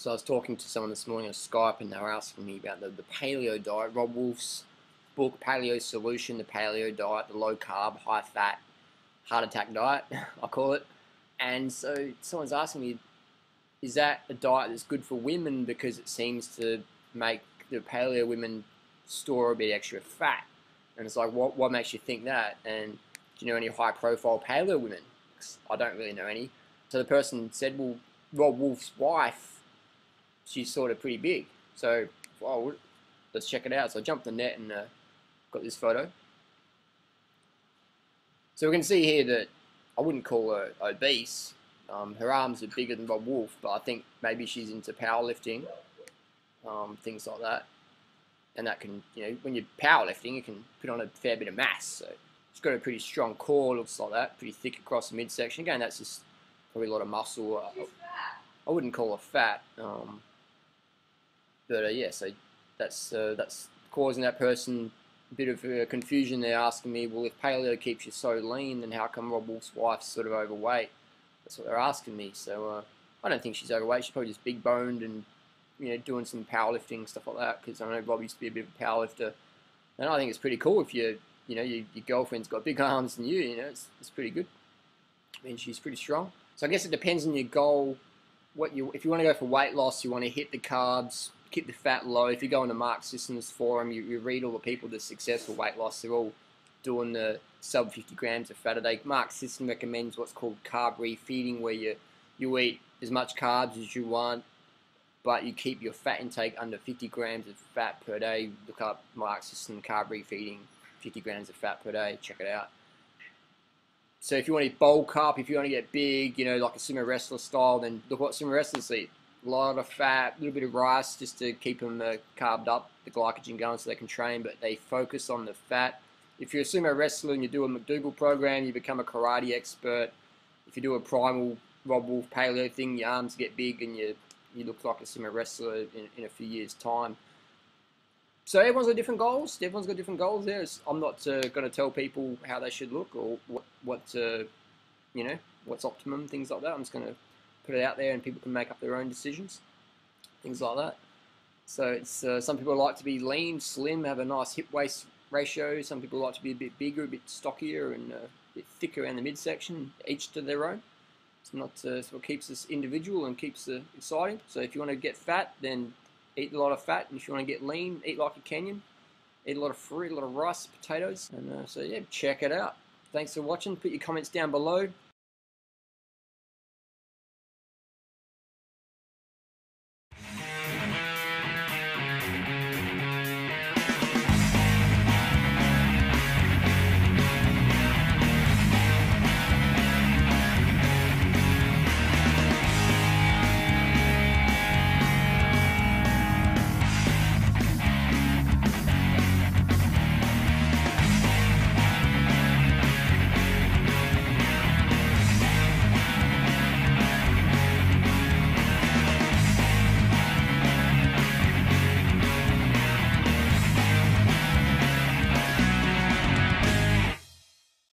So I was talking to someone this morning on Skype, and they were asking me about the paleo diet, Robb Wolf's book, Paleo Solution, the paleo diet, the low carb, high fat, heart attack diet, I call it. And so someone's asking me, is that a diet that's good for women because it seems to make the paleo women store a bit extra fat? And it's like, what makes you think that? And do you know any high profile paleo women? 'Cause I don't really know any. So the person said, well, Robb Wolf's wife, she's sort of pretty big. So, well, let's check it out. So I jumped on the net and got this photo. So we can see here that I wouldn't call her obese. Her arms are bigger than Robb Wolf, but I think maybe she's into powerlifting, things like that. And that can, when you're powerlifting, you can put on a fair bit of mass. So she's got a pretty strong core, looks like that, pretty thick across the midsection. Again, that's just probably a lot of muscle. I wouldn't call her fat. But yeah, so that's causing that person a bit of confusion. They're asking me, well, if paleo keeps you so lean, then how come Robb Wolf's wife's sort of overweight? That's what they're asking me. So I don't think she's overweight. She's probably just big boned and doing some powerlifting, stuff like that. Because I know Robb used to be a bit of a powerlifter, and I think it's pretty cool if your girlfriend's got big arms than you. It's pretty good. I mean, she's pretty strong. So I guess it depends on your goal. If you want to go for weight loss, you want to hit the carbs, keep the fat low. If you go on the Mark Sisson's forum, you read all the people that successful weight loss. They're all doing the sub 50 grams of fat a day. Mark Sisson recommends what's called carb refeeding, where you eat as much carbs as you want, but you keep your fat intake under 50 grams of fat per day. Look up Mark Sisson carb refeeding, 50 grams of fat per day. Check it out. So if you want to bulk up, if you want to get big, like a sumo wrestler style, then look what sumo wrestlers eat. A lot of fat, a little bit of rice just to keep them carved up, the glycogen going so they can train, but they focus on the fat. If you're a sumo wrestler and you do a McDougall program, you become a karate expert. If you do a primal Robb Wolf paleo thing, your arms get big and you look like a sumo wrestler in a few years' time. So everyone's got different goals. Everyone's got different goals there. I'm not going to tell people how they should look or what's optimum, things like that. I'm just going to put it out there and people can make up their own decisions, things like that. So it's some people like to be lean, slim, have a nice hip-waist ratio. Some people like to be a bit bigger, a bit stockier, and a bit thicker around the midsection. Each to their own. It's not it's what keeps us individual and keeps it exciting. So if you want to get fat, then eat a lot of fat, and if you want to get lean, eat like a Kenyan. Eat a lot of fruit, a lot of rice, potatoes, and so yeah, check it out. Thanks for watching. Put your comments down below.